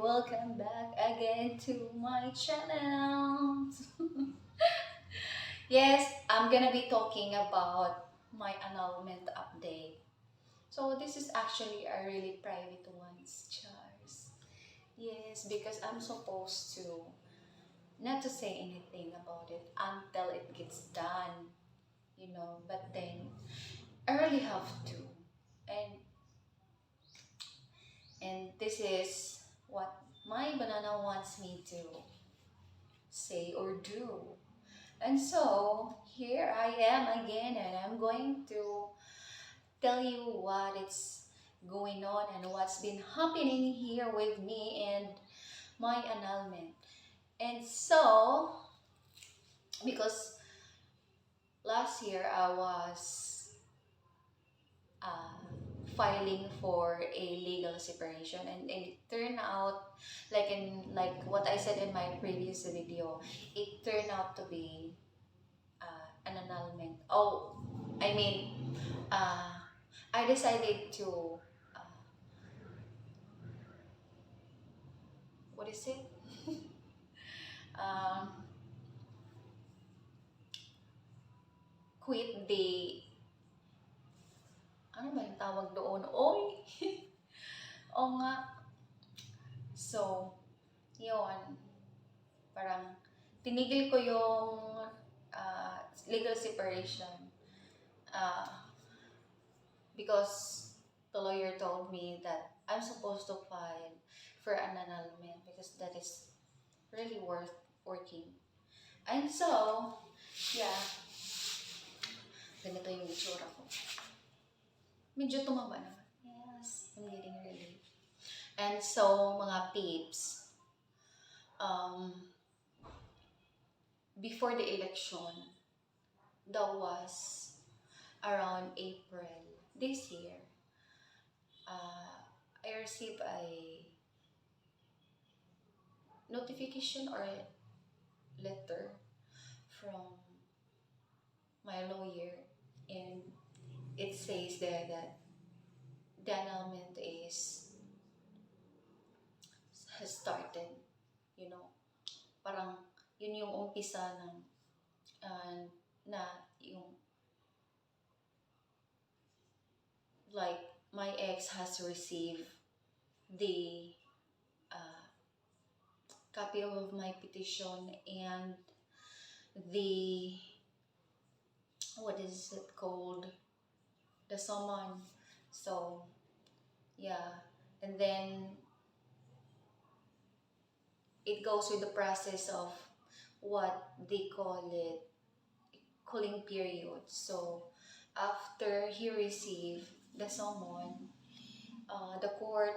welcome back again to my channel. Yes, I'm gonna be talking about my annulment update. So this is actually a really private one, Charles. Yes, because I'm supposed to not to say anything about it until it gets done, but then I really have to. And and this is what my banana wants me to say or do. And so here I am again, and I'm going to tell you what is going on and what's been happening here with me and my annulment. And so, because last year I was uh, filing for a legal separation, and it turned out like what I said in my previous video, it turned out to be an annulment. Oh, I mean, uh, I decided to what is it? um, Quit the ano ba yung tawag doon? Oy! O nga. So, yun. Parang tinigil ko yung legal separation uh, because the lawyer told me that I'm supposed to file for an annulment because that is really worth working. And so, yeah, ganito yung itsura ko. Medyo tumaba naman. Yes, I'm getting relief. And so, mga peeps, before the election, that was around April this year, I received a notification or letter from my lawyer, and it says there that the annulment has started. Parang yun yung umpisa ng na yung like my ex has received the copy of my petition and the what is it called, the summon. So yeah, and then it goes with the process of what they call it, cooling period. So after he received the summon, the court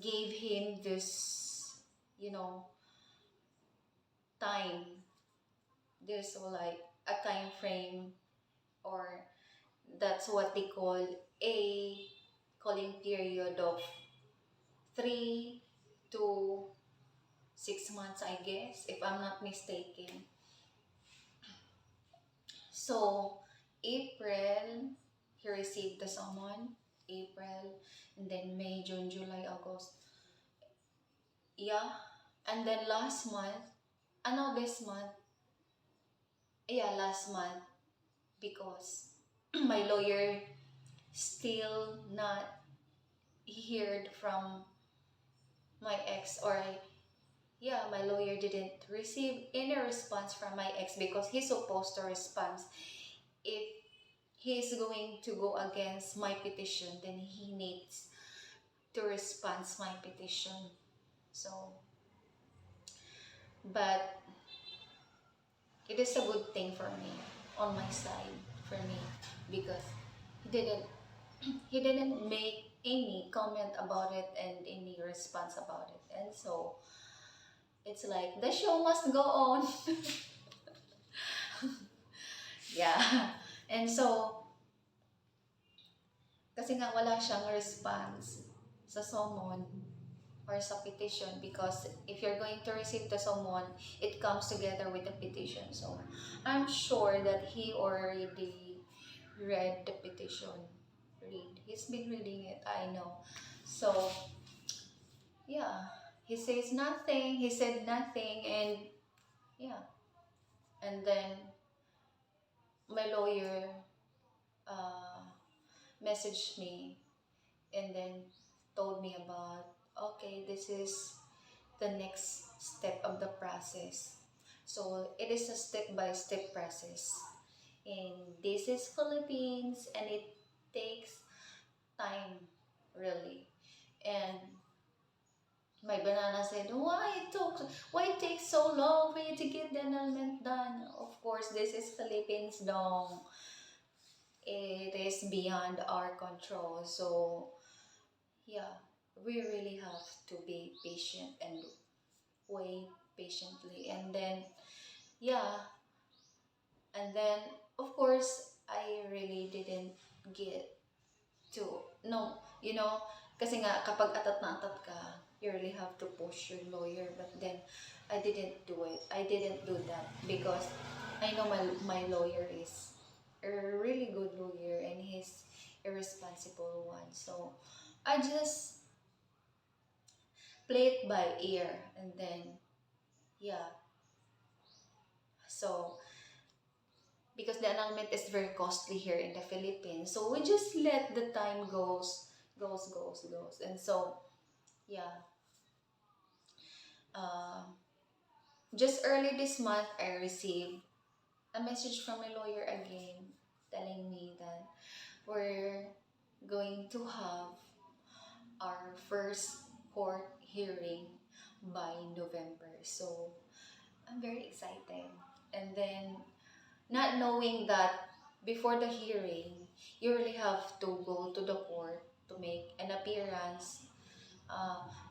gave him this, time. There's like a time frame, or that's what they call a calling period of 3 to 6 months, I guess, if I'm not mistaken. So April, he received the summon. April, and then May, June, July, August. Yeah, and then last month, this month, last month, because my lawyer still not heard from my ex, or my lawyer didn't receive any response from my ex, because he's supposed to respond if he's going to go against my petition, then he needs to respond my petition. So, but it is a good thing for me, on my side, for me, because he didn't make any comment about it and any response about it. And so it's like the show must go on. Yeah. And so kasi nga wala siyang response sa summon or sa petition, because if you're going to receive the summon, it comes together with the petition. So I'm sure that he already read the petition, read. He's been reading it, I know. So, yeah, he says nothing, he said nothing, and yeah. And then my lawyer uh, messaged me and then told me about, okay, this is the next step of the process. So it is a step-by-step process. And this is Philippines and it takes time, really. And my banana said, why it takes so long for you to get the annulment done? Of course, this is Philippines, dong. It is beyond our control. So yeah, we really have to be patient and wait patiently. And then yeah, and then of course I really didn't get to no, kasi nga kapag atat na atat ka, you really have to push your lawyer. But then I didn't do it. I didn't do that because I know my lawyer is a really good lawyer and he's a responsible one. So I just play it by ear, and then yeah. So because the annulment is very costly here in the Philippines, so we just let the time goes, and so yeah. Um, just early this month, I received a message from my lawyer again telling me that we're going to have our first court hearing by November. So I'm very excited. And then not knowing that before the hearing, you really have to go to the court to make an appearance.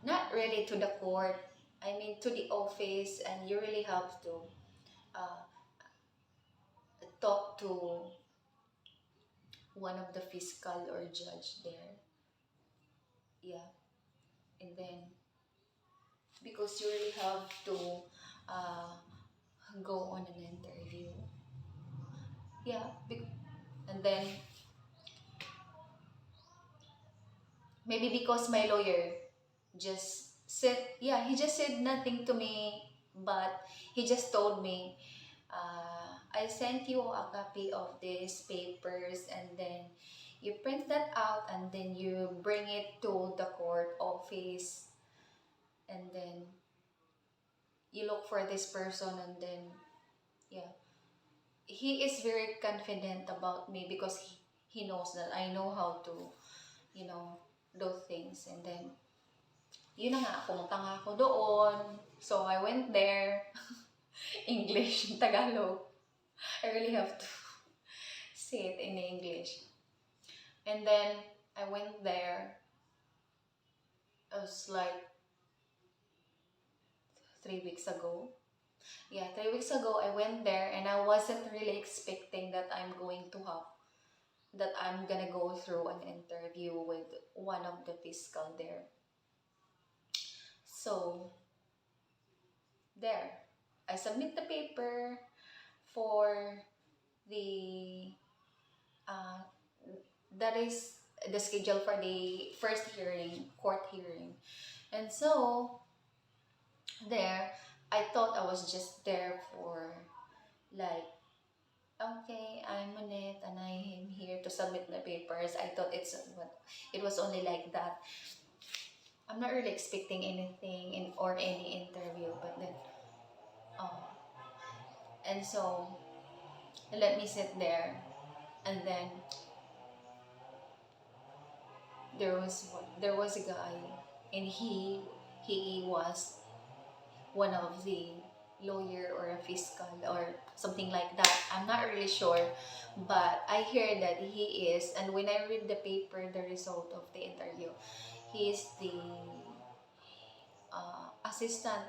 Not really to the court, I mean to the office, and you really have to uh, talk to one of the fiscal or judge there. Yeah, and then because you really have to uh, go on an interview. Yeah, and then maybe because my lawyer just said, yeah, he just said nothing to me, but he just told me, I sent you a copy of these papers, and then you print that out and then you bring it to the court office, and then you look for this person, and then yeah, he is very confident about me because he knows that I know how to, do things. And then yun na nga, pumunta nga ako doon. So I went there. English, Tagalog. I really have to say it in English. And then I went there. It was like 3 weeks ago. Yeah, 3 weeks ago I went there and I wasn't really expecting that I'm gonna go through an interview with one of the fiscal there. So there, I submit the paper for the uh, that is the schedule for the first hearing, court hearing. And so there, I thought I was just there for like, okay, I'm on it and I am here to submit my papers. I thought it was only like that. I'm not really expecting anything or any interview, but then oh, and so let me sit there, and then there was a guy, and he was one of the lawyer or a fiscal or something like that. I'm not really sure, but I hear that he is. And when I read the paper, the result of the interview, he is the assistant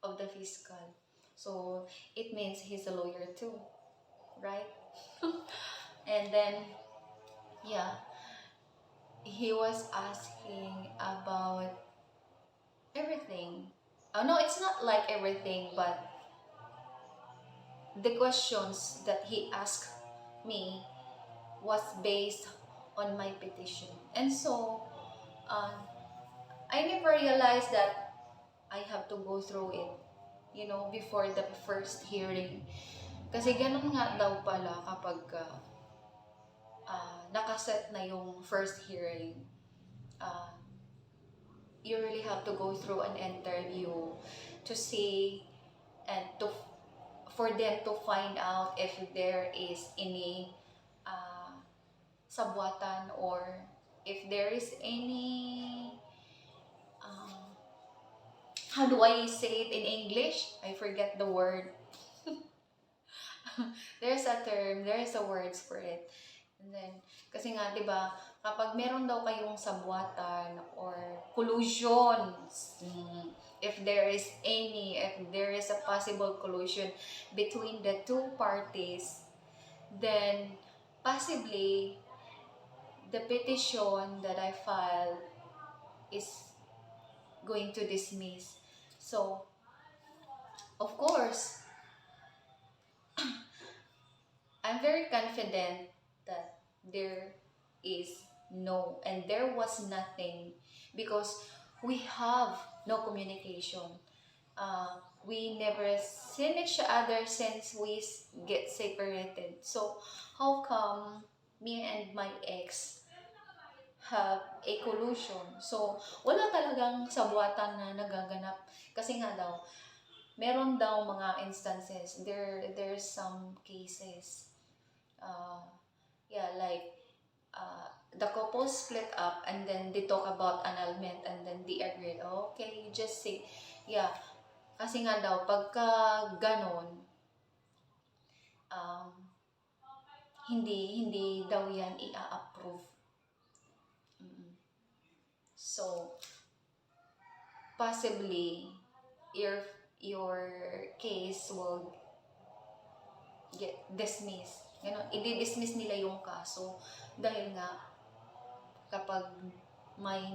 of the fiscal. So it means he's a lawyer too, right? And then yeah, he was asking about everything. Oh no, it's not like everything, but the questions that he asked me was based on my petition. And so, I never realized that I have to go through it, before the first hearing. Kasi ganun nga daw pala kapag nakaset na yung first hearing. Uh, you really have to go through an interview to see and for them to find out if there is any sabwatan, or if there is any how do I say it in English? I forget the word. There's a term, there's a words for it. And then, kasi nga, di ba, kapag meron daw kayong sabwatan or collusion, if there is a possible collusion between the two parties, then possibly the petition that I filed is going to dismiss. So, of course, I'm very confident that there is there was nothing, because we have no communication. We never seen each other since we get separated. So, how come me and my ex have a collusion? So, wala talagang sabwatan na nagaganap. Kasi nga daw, meron daw mga instances, there's some cases, like the couple split up and then they talk about annulment and then they agreed, okay, you just say, kasi nga daw, pagka ganon, hindi daw yan i-approve. So, possibly, your case will get dismissed. I-dismiss nila yung kaso dahil nga kapag may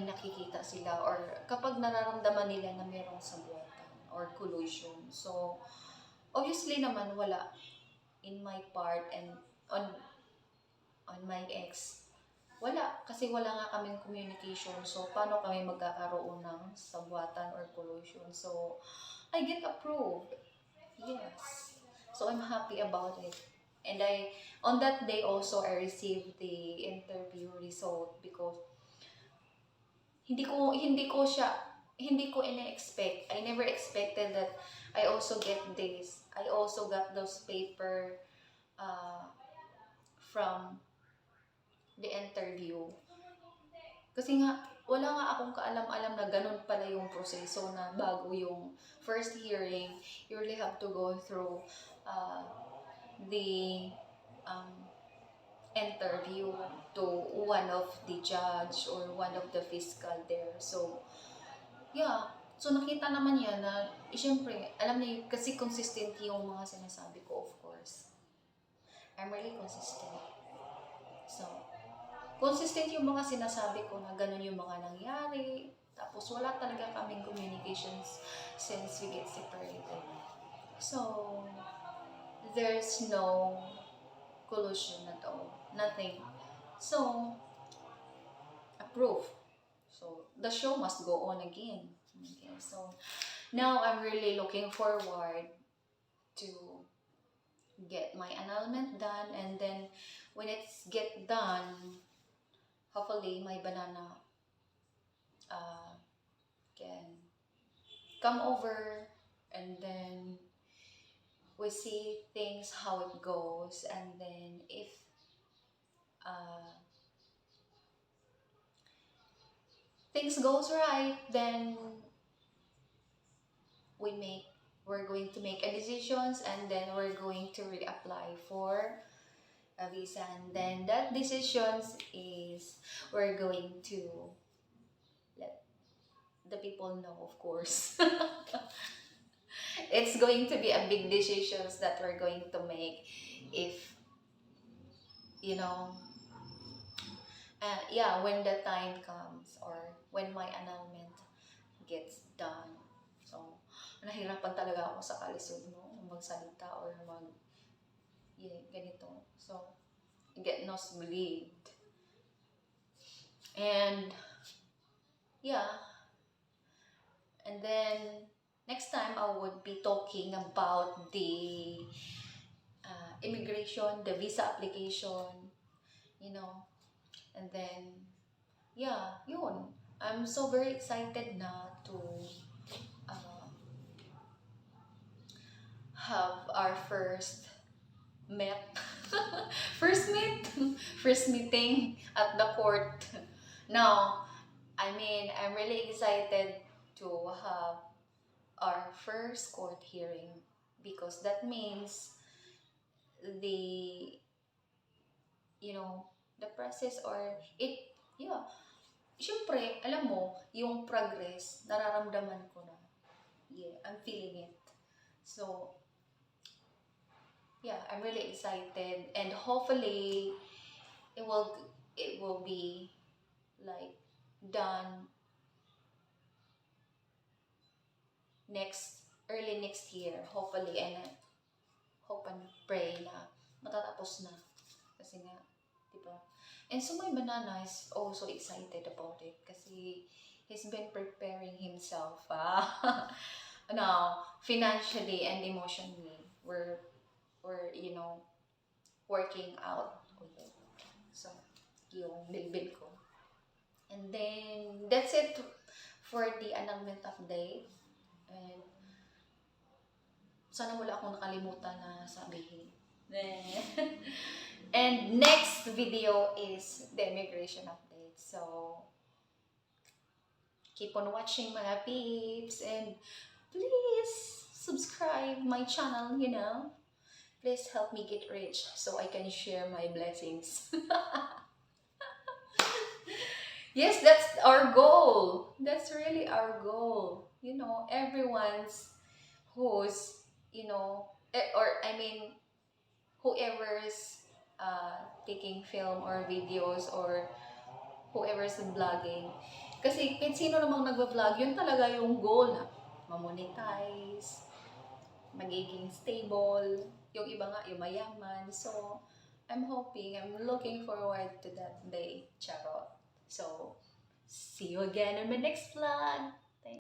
nakikita sila, or kapag nararamdaman nila na mayroong sabwatan or collusion. So, obviously naman wala in my part and on my ex. Wala, kasi wala nga kaming communication. So, paano kami magkakaroon ng sabwatan or collusion? So, I get approved. Yes. So, I'm happy about it. And on that day also, I received the interview result because hindi ko ina-expect. I never expected that I also get this. I also got those paper from the interview. Kasi nga, wala nga akong kaalam-alam na ganun pala yung proseso, na bago yung first hearing, you really have to go through the interview to one of the judge or one of the fiscal there. So, so nakita naman yan na, syempre, alam niyo, kasi consistent yung mga sinasabi ko, of course. I'm really consistent. So, consistent yung mga sinasabi ko na ganun yung mga nangyari. Tapos wala talaga kaming communications since we get separated. So, there's no collusion at all. Nothing. So, approve. So, the show must go on again. Okay, so, now I'm really looking forward to get my annulment done, and then when it's get done, hopefully my banana can come over, and then we see things how it goes, and then if things goes right, then we're going to make a decisions, and then we're going to reapply for a visa, and then that decisions is we're going to let the people know, of course. It's going to be a big decisions that we're going to make if, when the time comes, or when my annulment gets done. So, nahirapan talaga ako sa kalisod, magsalita or ganito. So, get nosebleed. And yeah, and then next time I would be talking about the immigration, the visa application, you know. And then yeah, yun. I'm so very excited na to uh, have our first met first meet first meeting at the court. Now, I mean, I'm really excited to have our first court hearing because that means the, you know, the process or it, yeah, syempre, alam mo, yung progress, nararamdaman ko na. Yeah, I'm feeling it. So, yeah, I'm really excited and hopefully it will it will be like done early next year, hopefully, and hope and pray na matatapos na kasi nga, di ba? And so my banana is also excited about it kasi he's been preparing himself now financially and emotionally we're you know working out with it. So yung bilbil ko. And then that's it for the annulment update. And sana wala akong nakalimutan na sabihin. And next video is the immigration update. So keep on watching mga peeps and please subscribe my channel, you know. Please help me get rich so I can share my blessings. Yes, that's our goal. That's really our goal. You know, everyone's who's, you know, or I mean, whoever's taking film or videos or whoever's vlogging. Kasi kahit sino namang nagva-vlog, yun talaga yung goal na mamonetize, magiging stable, yung iba nga, yung mayaman. So, I'm looking forward to that day, charot. So, see you again in my next vlog.